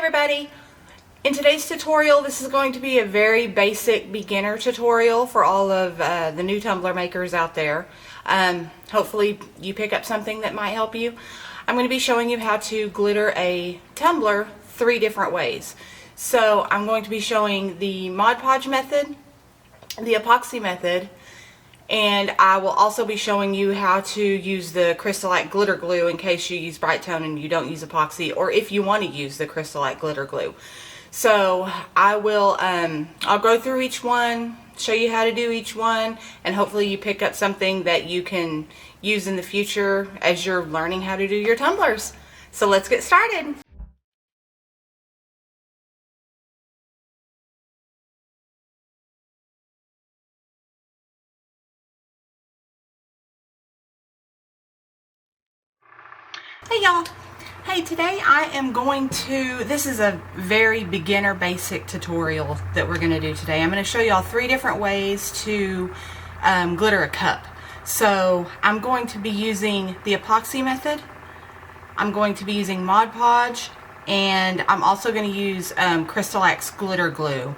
everybody. In today's tutorial, this is going to be a very basic beginner tutorial for all of the new tumbler makers out there. Hopefully you pick up something that might help you. I'm going to be showing you how to glitter a tumbler 3 different ways. So I'm going to be showing the Podge method, the Epoxy method, and I will also be showing you how to use the Crystallite glitter glue in case you use Bright Tone and you don't use epoxy, or if you want to use the Crystallite glitter glue. So I will I'll go through each one, show you how to do each one, and hopefully you pick up something that you can use in the future as you're learning how to do your tumblers. So let's get started. Hey y'all. Hey, today I am going to, this is a very beginner basic tutorial that we're going to do today. I'm going to show y'all 3 different ways to glitter a cup. So I'm going to be using the Epoxy method, I'm going to be using Mod Podge, and I'm also going to use Crystallite glitter glue.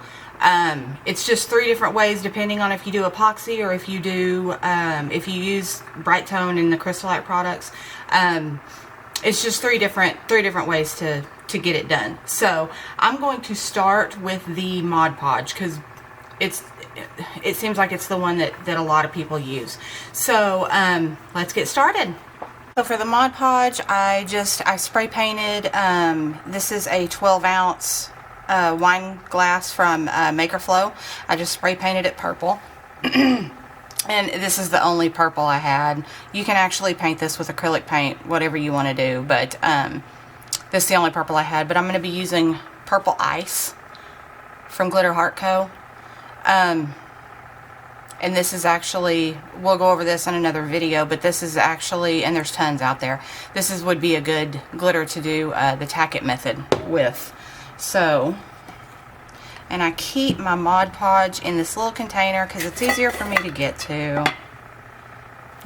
It's just 3 different ways depending on if you do epoxy or if you do, if you use Bright Tone in the Crystallite products. It's just three different ways to get it done. So I'm going to start with the Mod Podge because it seems like it's the one that a lot of people use. So let's get started. So for the Mod Podge, I spray painted. This is a 12-ounce wine glass from Maker Flow. I just spray painted it purple. And this is the only purple I had. You can actually paint this with acrylic paint, whatever you want to do, but this is the only purple I had. But I'm going to be using Purple Ice from Glitter Heart Co. And this is actually, we'll go over this in another video, but this is actually, and there's tons out there, would be a good glitter to do the Tack It method with. So, and I keep my Mod Podge in this little container because it's easier for me to get to.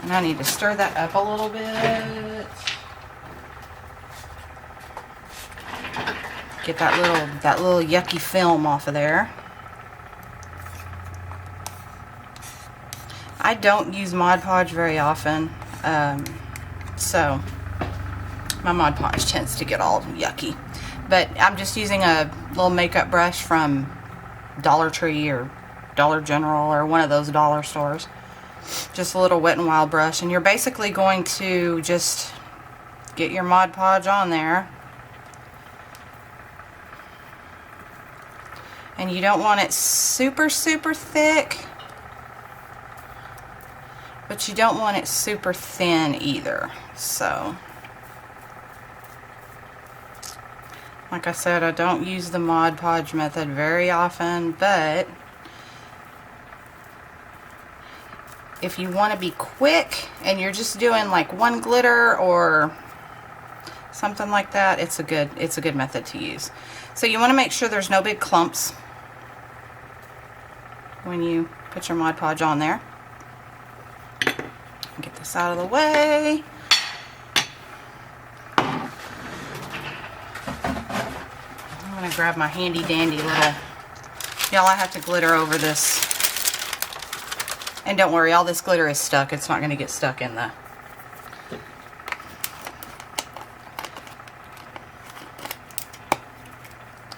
And I need to stir that up a little bit. Get that little yucky film off of there. I don't use Mod Podge very often, so my Mod Podge tends to get all yucky. But I'm just using a little makeup brush from Dollar Tree or Dollar General or one of those dollar stores. Just a little Wet n Wild brush. And you're basically going to just get your Mod Podge on there. And you don't want it super thick, but you don't want it super thin either. So, like I said, I don't use the Mod Podge method very often, but if you want to be quick and you're just doing like one glitter or something like that, it's a good method to use. So you want to make sure there's no big clumps when you put your Mod Podge on there. Get this out of the way. I'm going to grab my handy dandy little, y'all, I have to glitter over this, and don't worry, all this glitter is stuck. It's not going to get stuck in the,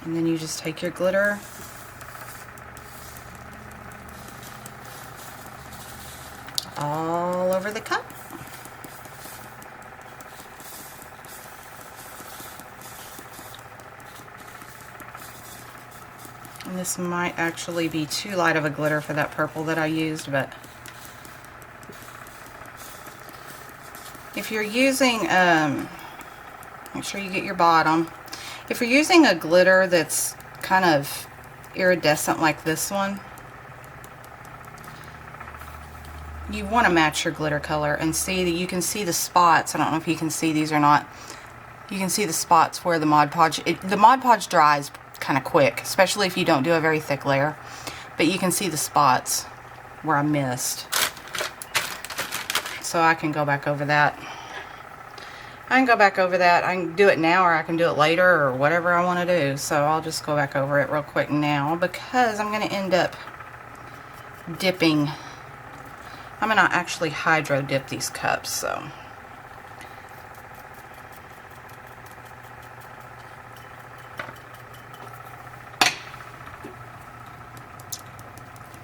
and then you just take your glitter all over the cup. And this might actually be too light of a glitter for that purple that I used, but if you're using, make sure you get your bottom. If you're using a glitter that's kind of iridescent like this one, you want to match your glitter color and see that you can see the spots. I don't know if you can see these or not. You can see the spots where the Mod Podge, the Mod Podge dries kind of quick, especially if you don't do a very thick layer, but you can see the spots where I missed, so I can go back over that. I can go back over that. I can do it now or I can do it later or whatever I want to do. So I'll just go back over it real quick now because I'm going to end up dipping. I'm going to actually hydro dip these cups. So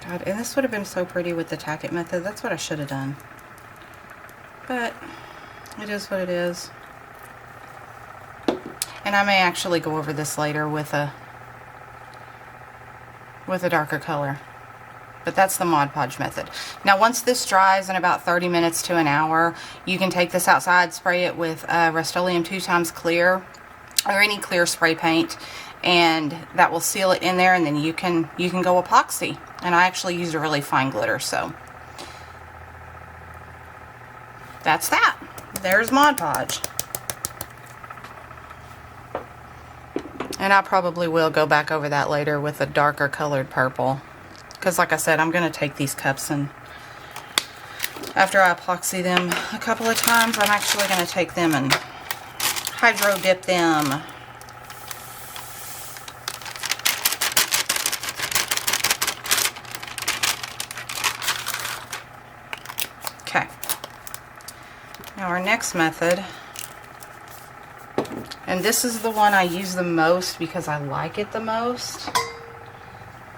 God, and this would have been so pretty with the Tack-It method. That's what I should have done. But it is what it is. And I may actually go over this later with a darker color. But that's the Mod Podge method. Now once this dries in about 30 minutes to an hour, you can take this outside, spray it with Rust-Oleum 2x clear or any clear spray paint, and that will seal it in there, and then you can go epoxy. And I actually used a really fine glitter, so that's that. There's Mod Podge. And I probably will go back over that later with a darker colored purple. Because like I said, I'm going to take these cups and after I epoxy them a couple of times, I'm actually going to take them and hydro dip them. Okay. Now our next method, and this is the one I use the most because I like it the most,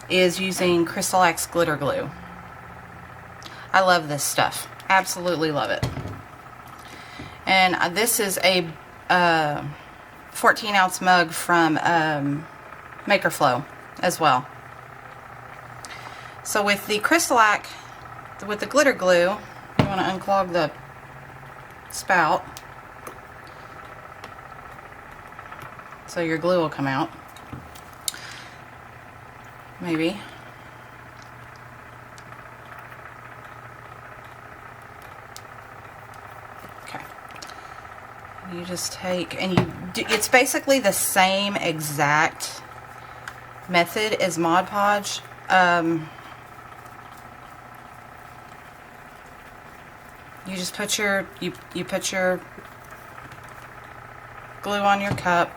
is using Crystal X glitter glue. I love this stuff. Absolutely love it. And this is a 14-ounce mug from Maker Flow as well. So with the Crystal X, with the glitter glue, you want to unclog the spout so your glue will come out. Maybe. Okay. You just take, and it's basically the same exact method as Mod Podge. You just put your you put your glue on your cup.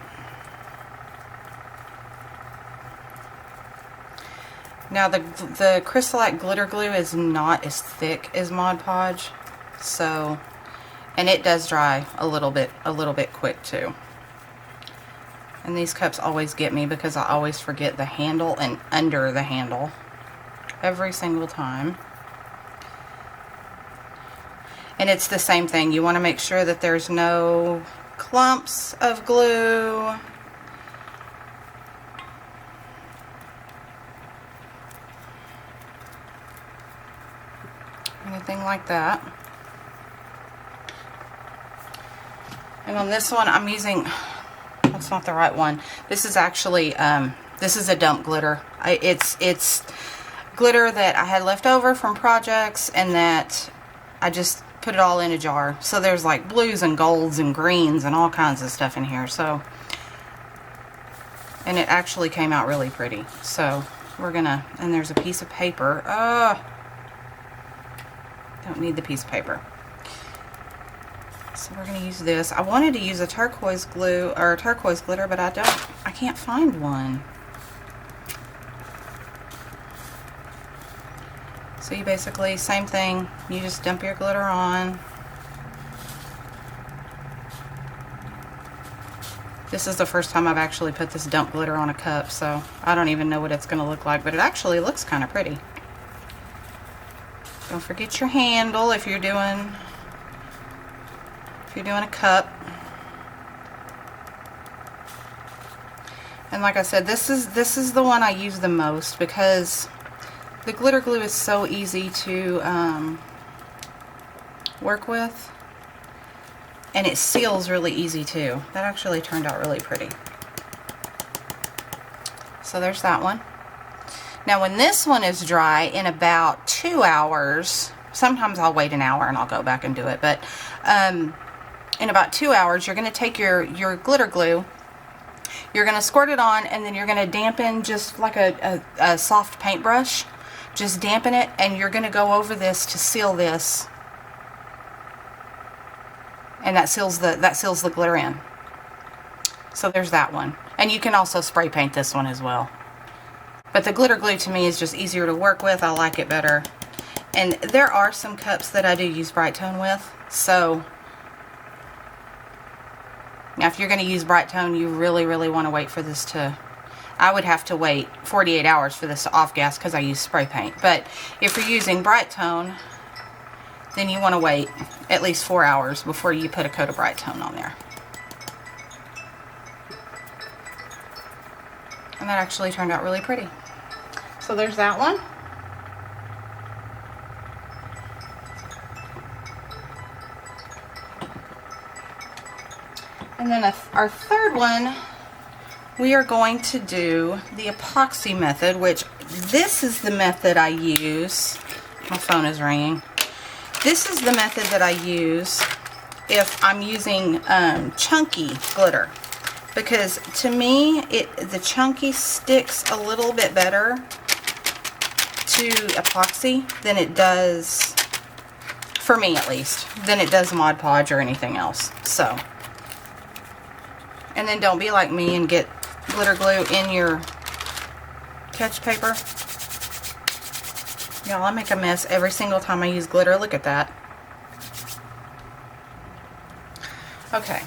Now the Crystal X glitter glue is not as thick as Mod Podge, so, and it does dry a little bit quick too. And these cups always get me because I always forget the handle and under the handle every single time. And it's the same thing. You want to make sure that there's no clumps of glue. Anything like that. And on this one I'm using, that's not the right one. This is actually, this is a dump glitter. It's glitter that I had left over from projects and that I just put it all in a jar. So there's like blues and golds and greens and all kinds of stuff in here. So, and it actually came out really pretty. So we're gonna, and there's a piece of paper. Don't need the piece of paper. So we're gonna use this. I wanted to use a turquoise glue or turquoise glitter, but I can't find one. So you basically, same thing, you just dump your glitter on. This is the first time I've actually put this dump glitter on a cup, so I don't even know what it's gonna look like, but it actually looks kind of pretty. Don't forget your handle if you're doing a cup. And like I said, this is the one I use the most because the glitter glue is so easy to work with, and it seals really easy too. That actually turned out really pretty. So there's that one. Now when this one is dry in about 2 hours, sometimes I'll wait an hour and I'll go back and do it, but in about 2 hours you're going to take your glitter glue, you're going to squirt it on, and then you're going to dampen just like a soft paintbrush. Just dampen it, and you're going to go over this to seal this and that seals the glitter in. So there's that one. And you can also spray paint this one as well. But the glitter glue to me is just easier to work with. I like it better. And there are some cups that I do use Bright Tone with. So now if you're going to use Bright Tone, you really, really want to wait for this to... I would have to wait 48 hours for this to off gas because I use spray paint. But if you're using Bright Tone, then you want to wait at least 4 hours before you put a coat of Bright Tone on there. And that actually turned out really pretty. So there's that one. And then our third one, we are going to do the epoxy method, which this is the method I use. My phone is ringing. This is the method that I use if I'm using chunky glitter. Because to me, the chunky sticks a little bit better to epoxy than it does, for me at least, than it does Mod Podge or anything else. So, and then don't be like me and get glitter glue in your catch paper. Y'all, I make a mess every single time I use glitter. Look at that. Okay.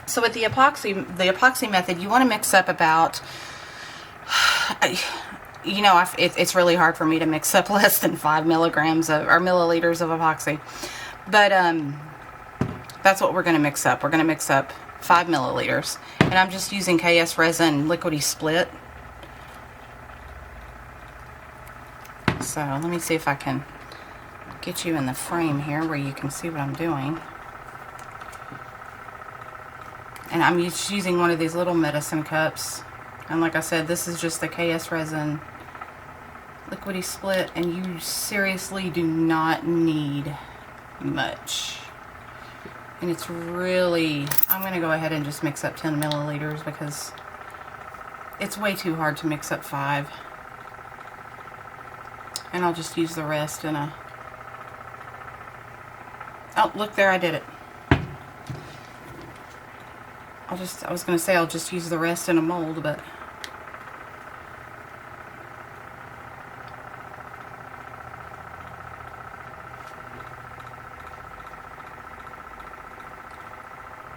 So with the epoxy method, you want to mix up about, you know, it's really hard for me to mix up less than 5 milligrams of, or milliliters of epoxy. But that's what we're going to mix up. We're going to mix up 5 milliliters. And I'm just using KS resin liquidy split. So let me see if I can get you in the frame here where you can see what I'm doing. And I'm just using one of these little medicine cups. And like I said, this is just the KS resin liquidy split. And you seriously do not need much. And it's really... I'm going to go ahead and just mix up 10 milliliters because it's way too hard to mix up 5. And I'll just use the rest in a... Oh, look there, I did it. I was going to say I'll just use the rest in a mold, but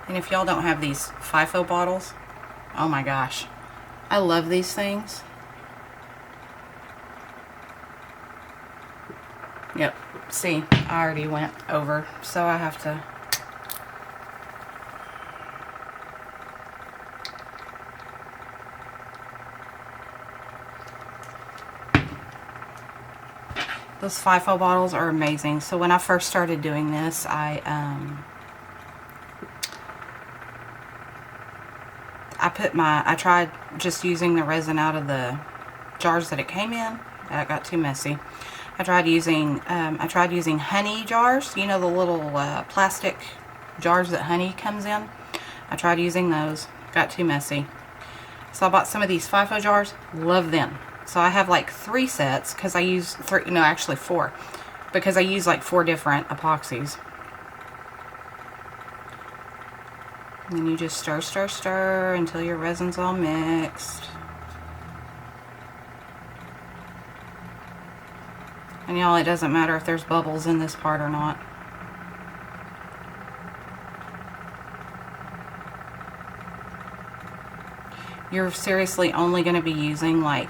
and if y'all don't have these FIFO bottles, oh my gosh, I love these things. Yep, see, I already went over, so I have to... Those FIFO bottles are amazing. So when I first started doing this, I tried just using the resin out of the jars that it came in. That got too messy. I tried using honey jars. You know, the little plastic jars that honey comes in. I tried using those. Got too messy. So I bought some of these FIFO jars. Love them. So I have like 3 sets because I use 3, no, actually 4, because I use like 4 different epoxies. And then you just stir, stir, stir until your resin's all mixed. And y'all, it doesn't matter if there's bubbles in this part or not. You're seriously only going to be using like...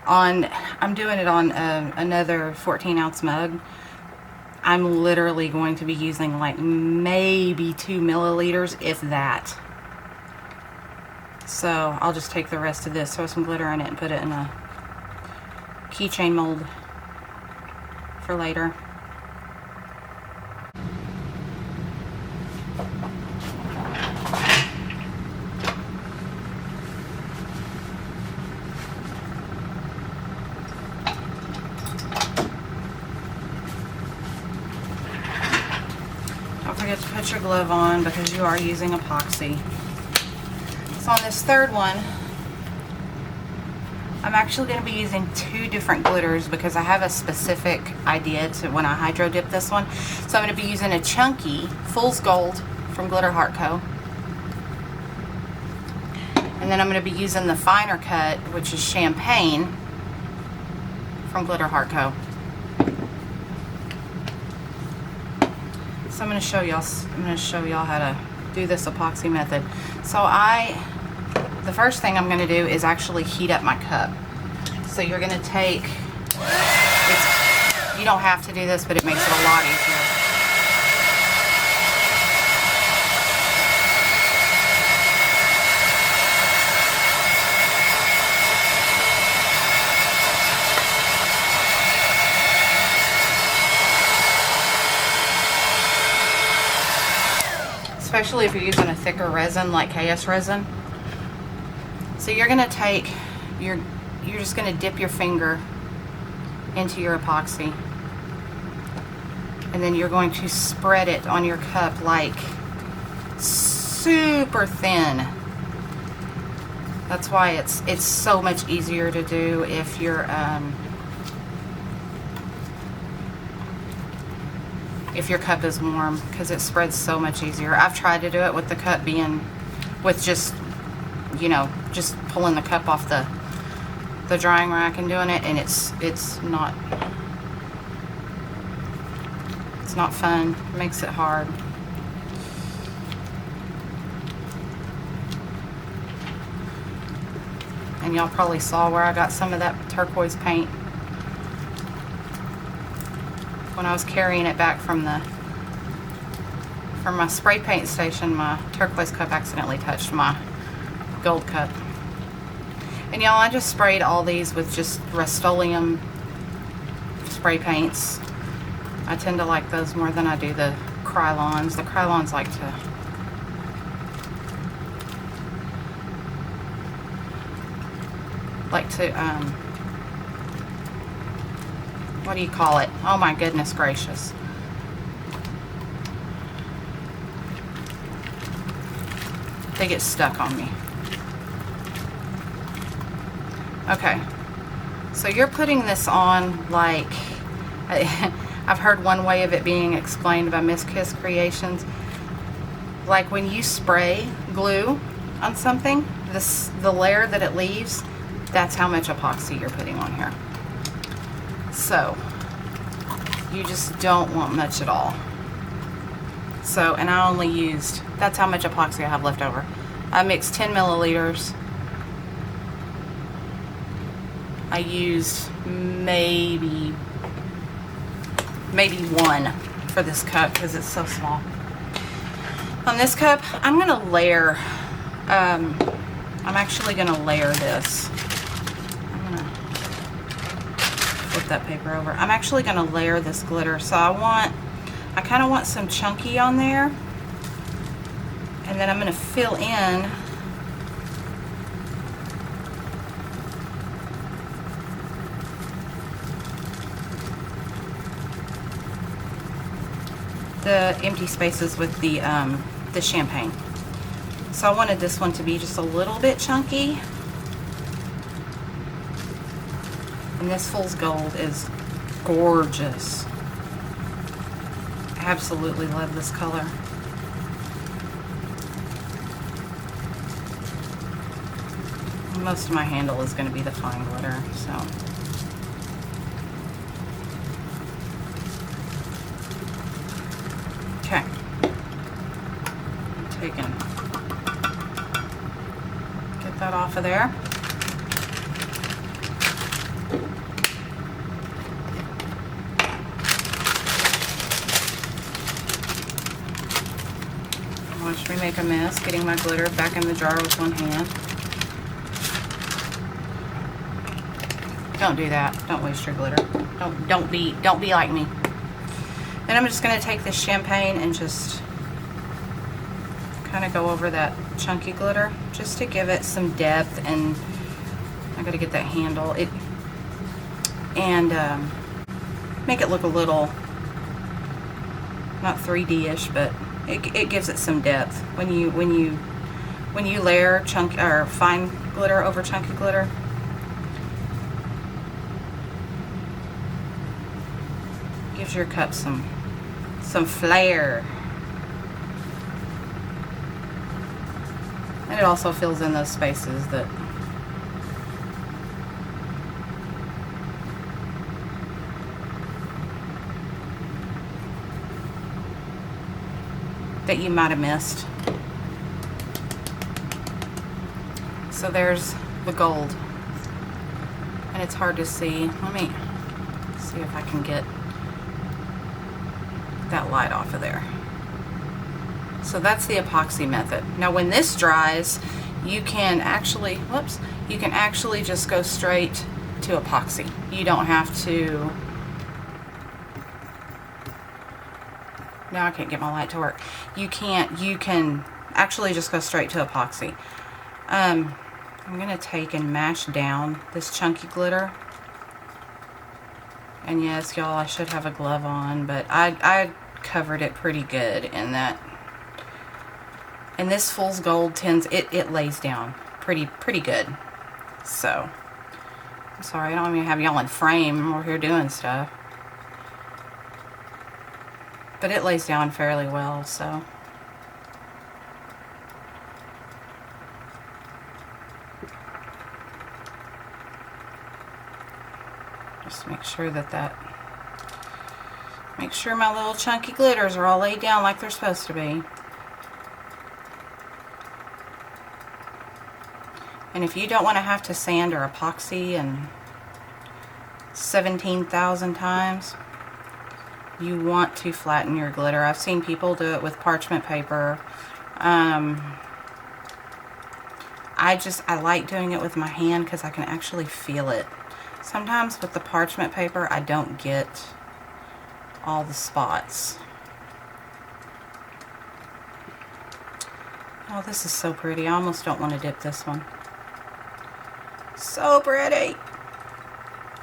I'm doing it on another 14-ounce mug. I'm literally going to be using like maybe 2 milliliters, if that. So I'll just take the rest of this, throw some glitter in it, and put it in a keychain mold for later. Don't forget to put your glove on because you are using epoxy. So on this third one, I'm actually going to be using 2 different glitters because I have a specific idea to when I hydro dip this one. So I'm going to be using a chunky Fool's Gold from Glitter Heart Co. And then I'm going to be using the finer cut, which is Champagne from Glitter Heart Co. So I'm going to show y'all how to do this epoxy method. So the first thing I'm going to do is actually heat up my cup. So you're going to take, you don't have to do this, but it makes it a lot easier. Especially if you're using a thicker resin like KS resin. So you're going to take, you're just going to dip your finger into your epoxy, and then you're going to spread it on your cup like super thin. That's why it's so much easier to do if your cup is warm, because it spreads so much easier. I've tried to do it with the cup being, with just, you know, just pulling the cup off the drying rack and doing it, and it's not fun. It makes it hard. And y'all probably saw where I got some of that turquoise paint when I was carrying it back from my spray paint station. My turquoise cup accidentally touched my gold cup. And y'all, I just sprayed all these with just Rust-Oleum spray paints. I tend to like those more than I do the Krylons. The Krylons like to what do you call it? Oh my goodness gracious. They get stuck on me. Okay, so you're putting this on like, I've heard one way of it being explained by Miss Kiss Creations, like when you spray glue on something, the layer that it leaves, that's how much epoxy you're putting on here. So you just don't want much at all. So, and I only used, that's how much epoxy I have left over. I mixed 10 milliliters. I used maybe 1 for this cup because it's so small. On this cup, I'm going to layer, I'm actually going to layer this. I'm going to flip that paper over. I'm actually going to layer this glitter. So I kind of want some chunky on there. And then I'm going to fill in the empty spaces with the champagne. So I wanted this one to be just a little bit chunky. And this Fool's Gold is gorgeous. I absolutely love this color. Most of my handle is going to be the fine glitter, so. Okay. Get that off of there. Watch me make a mess getting my glitter back in the jar with one hand. Don't do that. Don't waste your glitter. Don't be like me. Then I'm just going to take this champagne and just kind of go over that chunky glitter just to give it some depth, and I got to get that handle and make it look a little, not 3D-ish, but it gives it some depth when you layer chunk or fine glitter over chunky glitter. Gives your cup some flair. And it also fills in those spaces that you might have missed. So there's the gold. And it's hard to see. Let me see if I can get that light off of there. So that's the epoxy method. Now when this dries, you can actually, you can actually just go straight to epoxy. You don't have to, now I can't get my light to work. You can actually just go straight to epoxy. I'm gonna take and mash down this chunky glitter. And yes, y'all, I should have a glove on, but I covered it pretty good in that. And this fool's gold tends, it lays down pretty good. So, I'm sorry, I don't even have y'all in frame. We're here doing stuff. But it lays down fairly well, so. Just make sure make sure my little chunky glitters are all laid down like they're supposed to be. And if you don't want to have to sand or epoxy and 17,000 times, you want to flatten your glitter. I've seen people do it with parchment paper. I like doing it with my hand because I can actually feel it. Sometimes with the parchment paper, I don't get all the spots. Oh, this is so pretty. I almost don't want to dip this one. So pretty.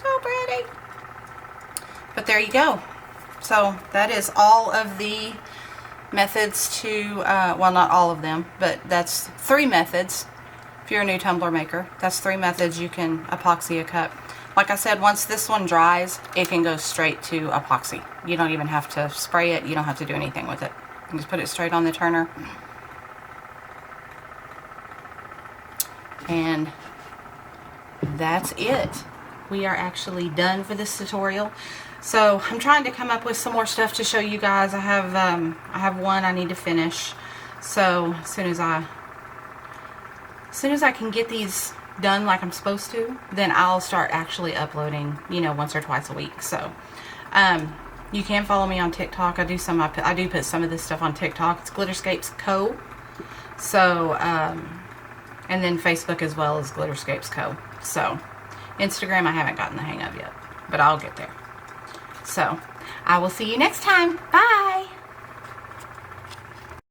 So pretty. But there you go. So that is all of the methods to, well, not all of them, but that's 3 methods. If you're a new tumbler maker, that's 3 methods you can epoxy a cup. Like I said, once this one dries, it can go straight to epoxy. You don't even have to spray it. You don't have to do anything with it. You can just put it straight on the turner. And that's it. We are actually done for this tutorial. So I'm trying to come up with some more stuff to show you guys. I have one I need to finish. So as soon as I can get these done like I'm supposed to, then I'll start actually uploading, you know, once or twice a week. So you can follow me on TikTok. I do put some of this stuff on TikTok. It's Glitterscapes Co. So and then Facebook as well as Glitterscapes Co. So Instagram I haven't gotten the hang of yet, but I'll get there. So I will see you next time. Bye.